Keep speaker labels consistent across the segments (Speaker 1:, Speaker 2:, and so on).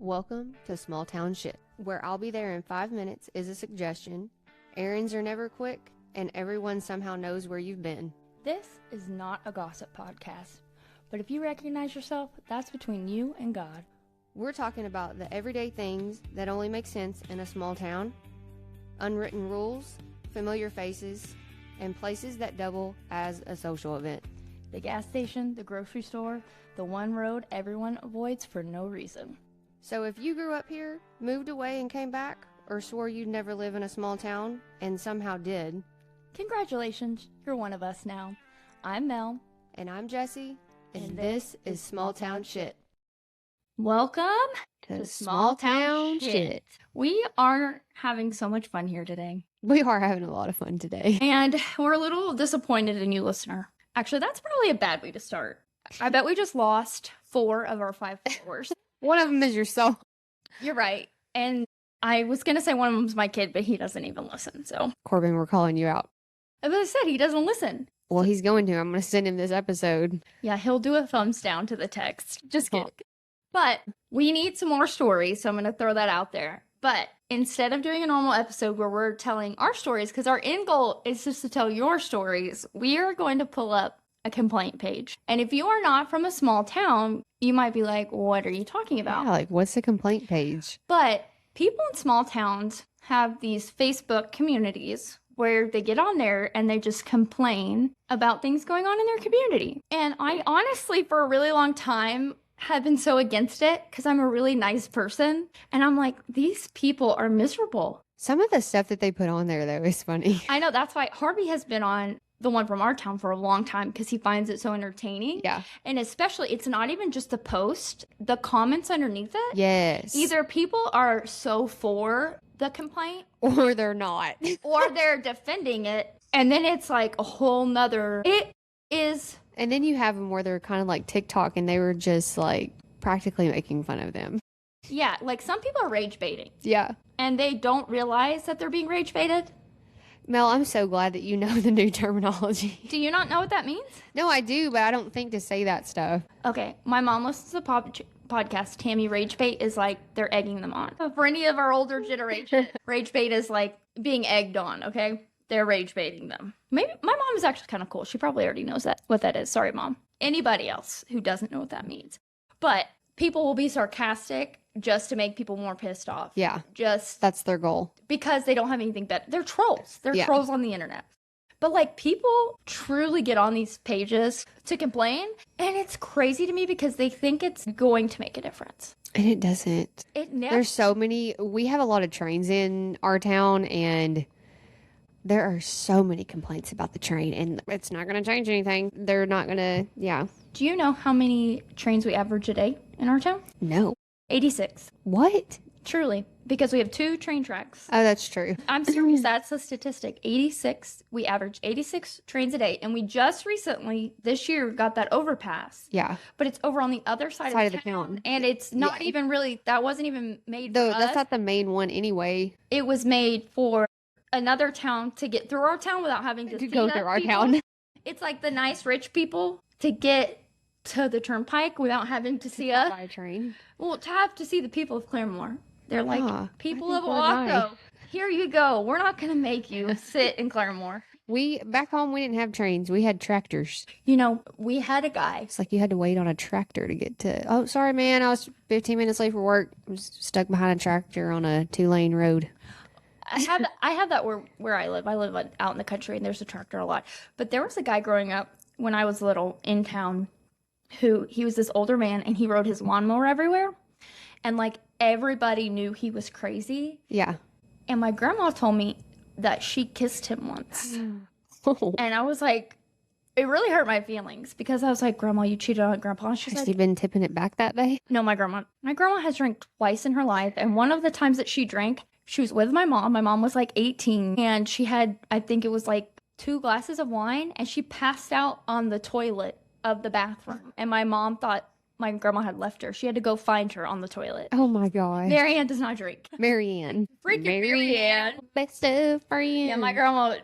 Speaker 1: Welcome to Small Town Shit, where I'll be there in 5 minutes is a suggestion, errands are never quick, and everyone somehow knows where you've been.
Speaker 2: This is not a gossip podcast, but if you recognize yourself, that's between you and God.
Speaker 1: We're talking about the everyday things that only make sense in a small town, unwritten rules, familiar faces, and places that double as a social event.
Speaker 2: The gas station, the grocery store, the one road everyone avoids for no reason.
Speaker 1: So if you grew up here, moved away and came back, or swore you'd never live in a small town and somehow did,
Speaker 2: congratulations, you're one of us now. I'm Mel.
Speaker 1: And I'm Jessie, and this is Small Town Shit.
Speaker 2: Welcome
Speaker 1: To Small Town Shit.
Speaker 2: We are having so much fun here today.
Speaker 1: We are having a lot of fun today.
Speaker 2: And we're a little disappointed in you, listener. Actually, that's probably a bad way to start. I bet we just lost 4 of our 5 followers.
Speaker 1: One of them is your soul.
Speaker 2: You're right. And I was going to say one of them's my kid, but he doesn't even listen. So,
Speaker 1: Corbin, we're calling you out.
Speaker 2: as I said, he doesn't listen.
Speaker 1: Well, he's going to. I'm going to send him this episode.
Speaker 2: Yeah, he'll do a thumbs down to the text. Just kidding. But we need some more stories, so I'm going to throw that out there. But instead of doing a normal episode where we're telling our stories, because our end goal is just to tell your stories, we are going to pull up a complaint page. And if you are not from a small town, you might be like, what are you talking about?
Speaker 1: Yeah, like, what's the complaint page?
Speaker 2: But people in small towns have these Facebook communities where they get on there and they just complain about things going on in their community. And I honestly, for a really long time, have been so against it because I'm a really nice person. And I'm like, these people are miserable.
Speaker 1: Some of the stuff that they put on there, though, is funny.
Speaker 2: I know, that's why Harvey has been on the one from our town for a long time because he finds it so entertaining.
Speaker 1: Yeah.
Speaker 2: And especially, it's not even just the post, the comments underneath it.
Speaker 1: Yes.
Speaker 2: Either people are so for the complaint
Speaker 1: or they're not.
Speaker 2: or they're defending it. And then it's like a whole nother, it is.
Speaker 1: And then you have them where they're kind of like TikTok and they were just like practically making fun of them.
Speaker 2: Yeah, like some people are rage baiting.
Speaker 1: Yeah.
Speaker 2: And they don't realize that they're being rage baited.
Speaker 1: Mel, I'm so glad that you know the new terminology.
Speaker 2: Do you not know what that means?
Speaker 1: No, I do, but I don't think to say that stuff.
Speaker 2: Okay, my mom listens to the podcast. Tammy Rage Bait is like they're egging them on. For any of our older generation, Rage Bait is like being egged on, okay? They're rage baiting them. Maybe my mom is actually kind of cool. She probably already knows what that is. Sorry, Mom. Anybody else who doesn't know what that means. But people will be sarcastic just to make people more pissed off.
Speaker 1: Yeah.
Speaker 2: Just
Speaker 1: that's their goal.
Speaker 2: Because they don't have anything better. They're trolls. They're
Speaker 1: Yeah.
Speaker 2: trolls on the internet. But like people truly get on these pages to complain. And it's crazy to me because they think it's going to make a difference.
Speaker 1: And it doesn't.
Speaker 2: It never.
Speaker 1: There's so many. We have a lot of trains in our town, and there are so many complaints about the train, and it's not going to change anything. They're not going to, yeah.
Speaker 2: Do you know how many trains we average a day in our town?
Speaker 1: No.
Speaker 2: 86.
Speaker 1: What?
Speaker 2: Truly. Because we have 2 train tracks.
Speaker 1: Oh, that's true.
Speaker 2: I'm serious. That's the statistic. 86. We average 86 trains a day. And we just recently, this year, got that overpass.
Speaker 1: Yeah.
Speaker 2: But it's over on the other side of the town. And it's not even really, that wasn't even made for us.
Speaker 1: That's not the main one anyway.
Speaker 2: It was made for another town to get through our town without having to
Speaker 1: go through our town.
Speaker 2: It's like the nice rich people to get to the turnpike without having to see us.
Speaker 1: By train.
Speaker 2: Well, to have to see the people of Claremore. They're like, people of
Speaker 1: we're nice.
Speaker 2: Oahu, here you go. We're not going to make you sit in Claremore.
Speaker 1: Back home, we didn't have trains. We had tractors.
Speaker 2: You know, we had a guy.
Speaker 1: It's like you had to wait on a tractor to get to, oh, sorry, man. I was 15 minutes late for work. I was stuck behind a tractor on a 2-lane road.
Speaker 2: I have that where I live. I live out in the country, and there's a tractor a lot. But there was a guy growing up when I was little in town he was this older man, and he rode his lawnmower everywhere. And, like, everybody knew he was crazy.
Speaker 1: Yeah.
Speaker 2: And my grandma told me that she kissed him once.
Speaker 1: Oh.
Speaker 2: And I was like, it really hurt my feelings because I was like, Grandma, you cheated on Grandpa. She's
Speaker 1: Has
Speaker 2: like,
Speaker 1: he been tipping it back that day?
Speaker 2: no, my grandma has drank twice in her life. And one of the times that she drank, she was with my mom. My mom was like 18. And she had, I think it was like 2 glasses of wine. And she passed out on the toilet of the bathroom. And my mom thought my grandma had left her. She had to go find her on the toilet.
Speaker 1: Oh my gosh.
Speaker 2: Marianne does not drink.
Speaker 1: Marianne.
Speaker 2: Freaking Marianne.
Speaker 1: Best of friends.
Speaker 2: Yeah, my grandma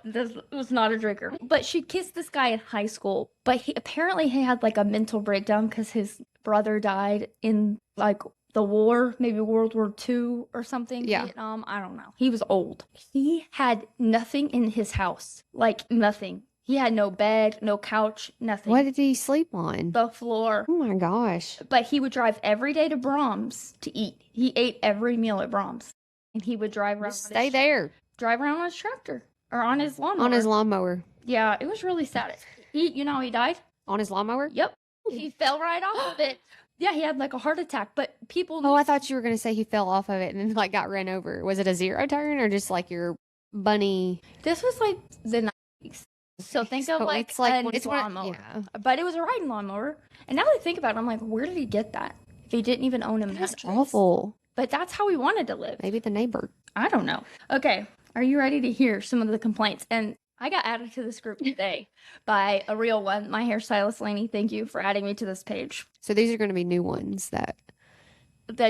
Speaker 2: was not a drinker. But she kissed this guy in high school. But he apparently had like a mental breakdown because his brother died in like the war, maybe World War II or something,
Speaker 1: Yeah.
Speaker 2: Vietnam, I don't know. He was old. He had nothing in his house, like nothing. He had no bed, no couch, nothing.
Speaker 1: What did he sleep on?
Speaker 2: The floor.
Speaker 1: Oh my gosh.
Speaker 2: But he would drive every day to Brahms to eat. He ate every meal at Brahms. And he would drive around.
Speaker 1: Just stay there.
Speaker 2: Drive around on his tractor or on his lawnmower.
Speaker 1: On his lawnmower.
Speaker 2: Yeah, it was really sad. You know how he died?
Speaker 1: On his lawnmower?
Speaker 2: Yep. He fell right off of it. Yeah, he had like a heart attack, but people...
Speaker 1: Oh, I thought you were going to say he fell off of it and then like got ran over. Was it a zero turn or just like your bunny?
Speaker 2: This was like the 90s. So think of like,
Speaker 1: it's like
Speaker 2: a lawnmower. Yeah. But it was a riding lawnmower. And now that I think about it, I'm like, where did he get that? If he didn't even own a mattress.
Speaker 1: That's awful.
Speaker 2: But that's how he wanted to live.
Speaker 1: Maybe the neighbor.
Speaker 2: I don't know. Okay, are you ready to hear some of the complaints? And I got added to this group today by a real one. My hairstylist, Lainey, thank you for adding me to this page.
Speaker 1: So these are going to be new ones that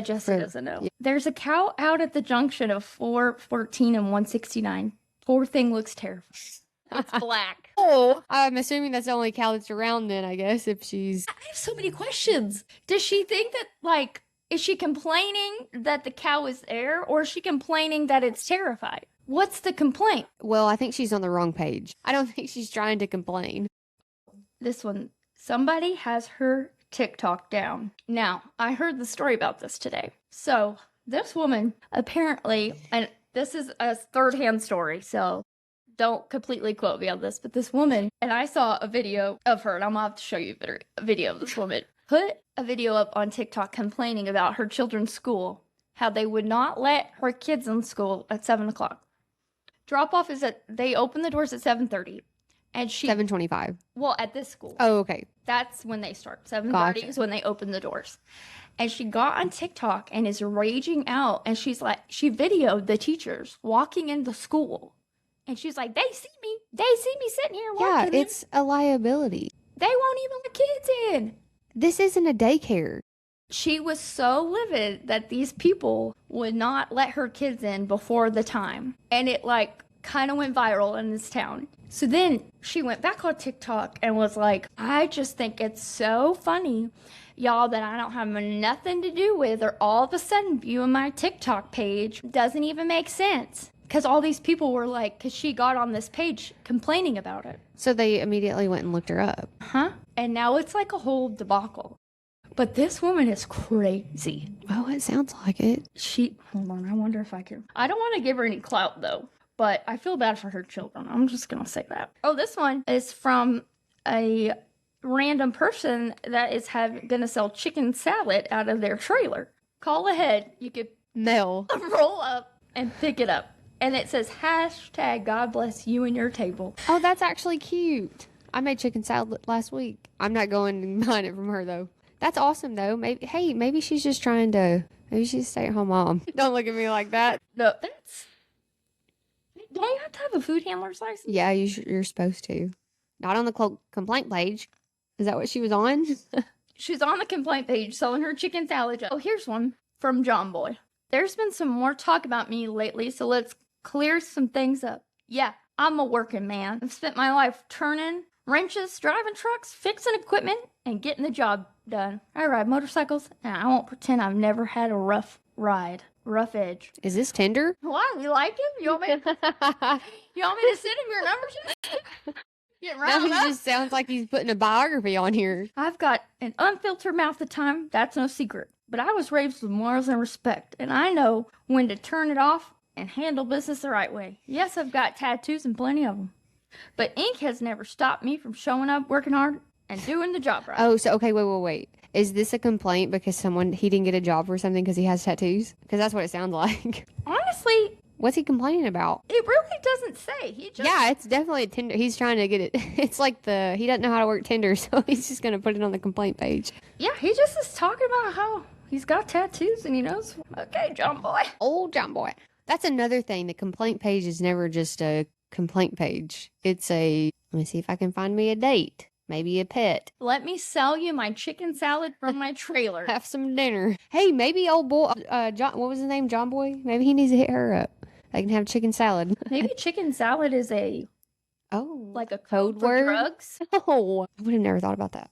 Speaker 2: Jessica doesn't know.
Speaker 1: Yeah.
Speaker 2: There's a cow out at the junction of 414 and 169. Poor thing looks terrifying. It's black.
Speaker 1: Oh, I'm assuming that's the only cow that's around then, I guess, if she's...
Speaker 2: I have so many questions. Does she think that, like, is she complaining that the cow is there, or is she complaining that it's terrified? What's the complaint?
Speaker 1: Well, I think she's on the wrong page. I don't think she's trying to complain.
Speaker 2: This one, somebody has her TikTok down. Now, I heard the story about this today. So, this woman apparently, and this is a third-hand story, so don't completely quote me on this, but this woman, and I saw a video of her, and I'm gonna have to show you a video of this woman, put a video up on TikTok complaining about her children's school, how they would not let her kids in school at 7 o'clock. Drop-off is they open the doors at 7:30, and
Speaker 1: 7:25.
Speaker 2: Well, at this school.
Speaker 1: Oh, okay.
Speaker 2: That's when they start. 7:30
Speaker 1: Gotcha.
Speaker 2: is when they open the doors. And she got on TikTok and is raging out, and she's like, she videoed the teachers walking in the school. And she's like, they see me sitting here watching
Speaker 1: Yeah,
Speaker 2: them.
Speaker 1: it's a liability.
Speaker 2: They won't even let kids in.
Speaker 1: This isn't a daycare.
Speaker 2: She was so livid that these people would not let her kids in before the time. And it like kind of went viral in this town. So then she went back on TikTok and was like, I just think it's so funny, y'all, that I don't have nothing to do with, or all of a sudden viewing my TikTok page doesn't even make sense. Because all these people were like, because she got on this page complaining about it.
Speaker 1: So they immediately went and looked her up.
Speaker 2: Huh? And now it's like a whole debacle. But this woman is crazy.
Speaker 1: Oh, it sounds like it.
Speaker 2: Hold on, I wonder if I can. I don't want to give her any clout though, but I feel bad for her children. I'm just going to say that. Oh, this one is from a random person that is going to sell chicken salad out of their trailer. Call ahead. You could
Speaker 1: Mel.
Speaker 2: roll up and pick it up. And it says, hashtag God bless you and your table.
Speaker 1: Oh, that's actually cute. I made chicken salad last week. I'm not going to buy it from her, though. That's awesome, though. Maybe she's just trying to... Maybe she's a stay-at-home mom. Don't look at me like that.
Speaker 2: No, that's... Don't you have to have a food handler's license?
Speaker 1: Yeah, you're supposed to. Not on the complaint page. Is that what she was on?
Speaker 2: She's on the complaint page selling her chicken salad. Oh, here's one from John Boy. There's been some more talk about me lately, so let's clear some things up. Yeah, I'm a working man. I've spent my life turning wrenches, driving trucks, fixing equipment, and getting the job done. I ride motorcycles, and I won't pretend I've never had a rough ride. Rough edge.
Speaker 1: Is this Tinder?
Speaker 2: Why? You like him? You want me to send him your numbers? Get
Speaker 1: No, he
Speaker 2: riled up?
Speaker 1: just sounds like he's putting a biography on here.
Speaker 2: I've got an unfiltered mouth at time. That's no secret. But I was raised with morals and respect, and I know when to turn it off and handle business the right way. Yes, I've got tattoos and plenty of them. But ink has never stopped me from showing up, working hard, and doing the job right.
Speaker 1: Oh, so, okay, wait. Is this a complaint because he didn't get a job or something because he has tattoos? Because that's what it sounds like.
Speaker 2: Honestly,
Speaker 1: What's he complaining about?
Speaker 2: it really doesn't say. He just...
Speaker 1: Yeah, it's definitely a Tinder. He's trying to get it. It's like he doesn't know how to work Tinder, so he's just going to put it on the complaint page.
Speaker 2: Yeah, he just is talking about how he's got tattoos and he knows. Okay, John Boy.
Speaker 1: Old John Boy. That's another thing. The complaint page is never just a complaint page. It's let me see if I can find me a date. Maybe a pet.
Speaker 2: Let me sell you my chicken salad from my trailer.
Speaker 1: Have some dinner. Hey, maybe old boy, John, what was his name? John Boy? Maybe he needs to hit her up. They can have chicken salad.
Speaker 2: Maybe chicken salad is
Speaker 1: Oh.
Speaker 2: like a
Speaker 1: Code
Speaker 2: code for
Speaker 1: word?
Speaker 2: drugs.
Speaker 1: Oh, I would have never thought about that.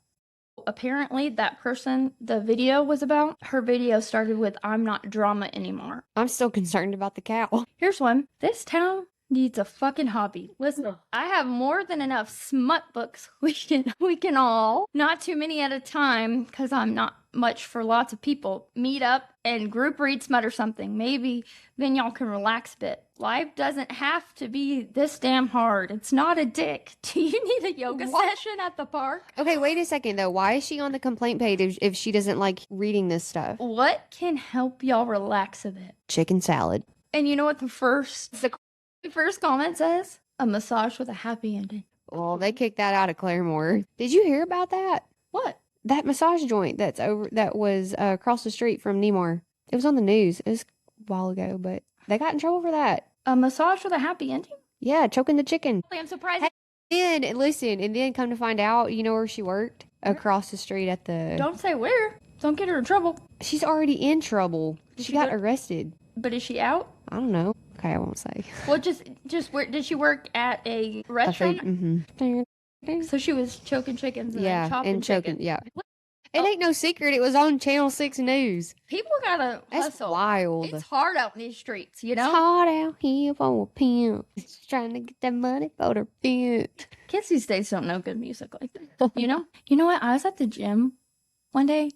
Speaker 2: Apparently, that person the video was about, her video started with, "I'm not drama anymore."
Speaker 1: I'm still concerned about the cow.
Speaker 2: Here's one. This town needs a fucking hobby. Listen, I have more than enough smut books we can all, not too many at a time, because I'm not much for lots of people, meet up and group read smut or something. Maybe then y'all can relax a bit. Life doesn't have to be this damn hard. It's not a dick. Do you need a yoga session at the park?
Speaker 1: Okay, wait a second though. Why is she on the complaint page if she doesn't like reading this stuff?
Speaker 2: What can help y'all relax a bit?
Speaker 1: Chicken salad.
Speaker 2: And you know what the first comment says? A massage with a happy ending.
Speaker 1: Well, they kicked that out of Claremore. Did you hear about that?
Speaker 2: What?
Speaker 1: That massage joint that was across the street from Nemar. It was on the news. It was a while ago, but they got in trouble for that.
Speaker 2: A massage with a happy ending?
Speaker 1: Yeah, choking the chicken.
Speaker 2: I'm surprised.
Speaker 1: And then come to find out, you know where she worked? Across the street at the...
Speaker 2: Don't say where. Don't get her in trouble.
Speaker 1: She's already in trouble. She got arrested.
Speaker 2: But is she out?
Speaker 1: I don't know. Okay, I won't say.
Speaker 2: Well, just where did she work at a restaurant? So she was choking chickens and then chopping chickens.
Speaker 1: Yeah. It ain't no secret. It was on Channel 6 News.
Speaker 2: People gotta
Speaker 1: That's
Speaker 2: hustle.
Speaker 1: wild.
Speaker 2: It's hard out in these streets, you know?
Speaker 1: It's hard out here for a pimp. Just trying to get that money for the pimp.
Speaker 2: Kids these days don't know good music like that. You know? You know what? I was at the gym one day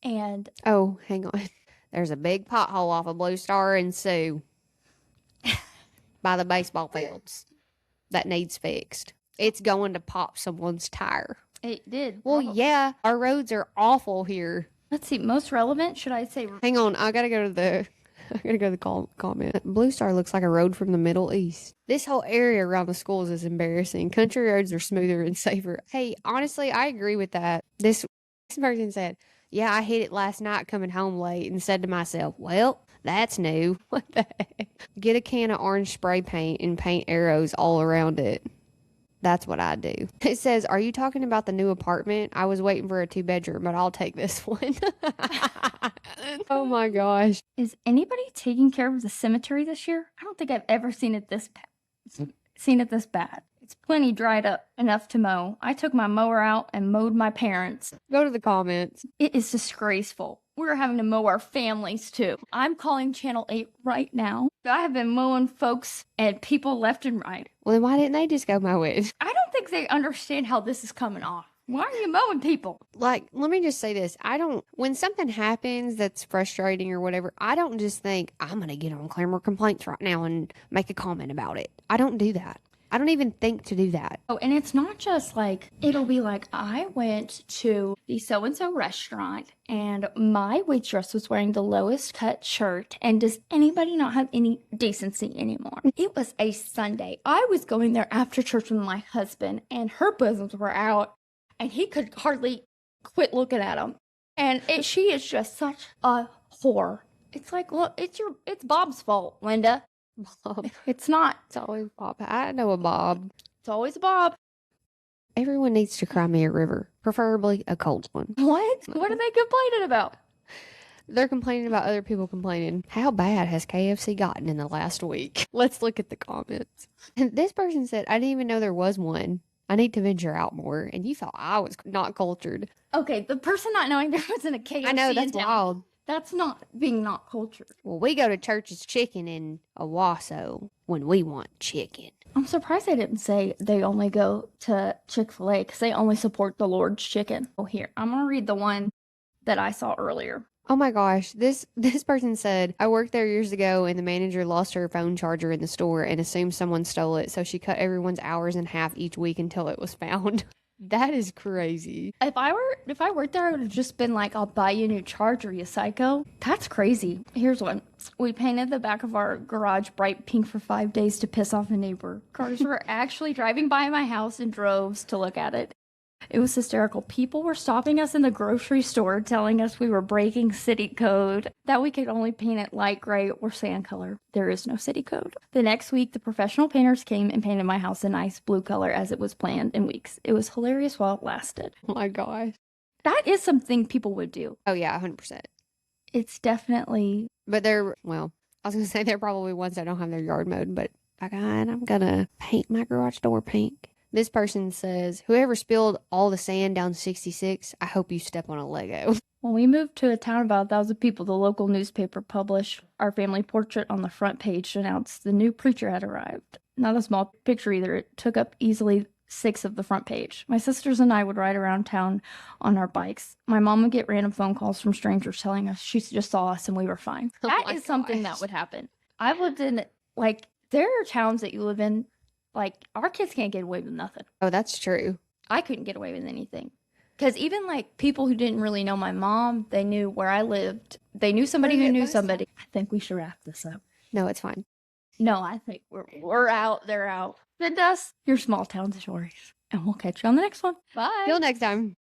Speaker 2: and...
Speaker 1: Oh, hang on. There's a big pothole off of Blue Star and Sioux by the baseball fields that needs fixed. It's going to pop someone's tire.
Speaker 2: It did.
Speaker 1: Well,
Speaker 2: probably.
Speaker 1: yeah, our roads are awful here.
Speaker 2: Let's see. Most relevant, should I say?
Speaker 1: Hang on, I gotta go to the comment. Blue Star looks like a road from the Middle East. This whole area around the schools is embarrassing. Country roads are smoother and safer. Hey, honestly, I agree with that. This person said, "Yeah, I hit it last night coming home late," and said to myself, "Well, that's new." What the heck? Get a can of orange spray paint and paint arrows all around it. That's what I do. It says, "Are you talking about the new apartment? I was waiting for a 2-bedroom, but I'll take this one." Oh my gosh.
Speaker 2: Is anybody taking care of the cemetery this year? I don't think I've ever seen it this bad. It's plenty dried up enough to mow. I took my mower out and mowed my parents.
Speaker 1: Go to the comments.
Speaker 2: It is disgraceful. We're having to mow our families too. I'm calling Channel 8 right now. I have been mowing folks and people left and right.
Speaker 1: Well, then why didn't they just go mow it?
Speaker 2: I don't think they understand how this is coming off. Why are you mowing people?
Speaker 1: Like, let me just say this. When something happens that's frustrating or whatever, I don't just think, I'm going to get on Claremore Complaints right now and make a comment about it. I don't do that. I don't even think to do that.
Speaker 2: Oh, and it's not just like, it'll be like, I went to the so-and-so restaurant and my waitress was wearing the lowest cut shirt. And does anybody not have any decency anymore? It was a Sunday. I was going there after church with my husband and her bosoms were out and he could hardly quit looking at them. And she is just such a whore. It's like, look, it's Bob's fault, Linda.
Speaker 1: Bob.
Speaker 2: It's not.
Speaker 1: It's always Bob. I know a Bob.
Speaker 2: It's always Bob.
Speaker 1: Everyone needs to cry me a river, preferably a cold one.
Speaker 2: What? What are they complaining about?
Speaker 1: They're complaining about other people complaining. How bad has KFC gotten in the last week? Let's look at the comments. And this person said, "I didn't even know there was one. I need to venture out more." And you thought I was not cultured.
Speaker 2: Okay, the person not knowing there wasn't a KFC
Speaker 1: I know, that's
Speaker 2: in town,
Speaker 1: wild.
Speaker 2: That's not being not cultured.
Speaker 1: Well, we go to Church's Chicken in Owasso when we want chicken.
Speaker 2: I'm surprised they didn't say they only go to Chick-fil-A because they only support the Lord's Chicken. Oh, here, I'm going to read the one that I saw earlier.
Speaker 1: Oh my gosh, this person said, "I worked there years ago and the manager lost her phone charger in the store and assumed someone stole it, so she cut everyone's hours in half each week until it was found." That is crazy.
Speaker 2: If I worked there, I would have just been like, "I'll buy you a new charger, you psycho." That's crazy. Here's one. We painted the back of our garage bright pink for 5 days to piss off a neighbor. Cars were actually driving by my house in droves to look at it. It was hysterical. People were stopping us in the grocery store telling us we were breaking city code, that we could only paint it light gray or sand color. There is no city code. The next week, the professional painters came and painted my house a nice blue color as it was planned in weeks. It was hilarious while it lasted.
Speaker 1: Oh my gosh.
Speaker 2: That is something people would do.
Speaker 1: Oh yeah, 100%.
Speaker 2: It's definitely...
Speaker 1: But I was going to say they're probably ones that don't have their yard mowed, but by God, I'm going to paint my garage door pink. This person says, whoever spilled all the sand down 66, I hope you step on a Lego.
Speaker 2: When we moved to a town of about 1,000 people, the local newspaper published our family portrait on the front page to announce the new preacher had arrived. Not a small picture either. It took up easily 6 of the front page. My sisters and I would ride around town on our bikes. My mom would get random phone calls from strangers telling us she just saw us and we were fine.
Speaker 1: Oh
Speaker 2: That
Speaker 1: my
Speaker 2: is something
Speaker 1: gosh.
Speaker 2: that would happen. I've lived in, like, there are towns that you live in, like, our kids can't get away with nothing.
Speaker 1: Oh, that's true.
Speaker 2: I couldn't get away with anything. Because even, like, people who didn't really know my mom, they knew where I lived. They knew somebody who knew somebody. I think we should wrap this up.
Speaker 1: No, it's fine.
Speaker 2: No, I think we're out. They're out. Send us your small town stories, and we'll catch you on the next one. Bye.
Speaker 1: Till next time.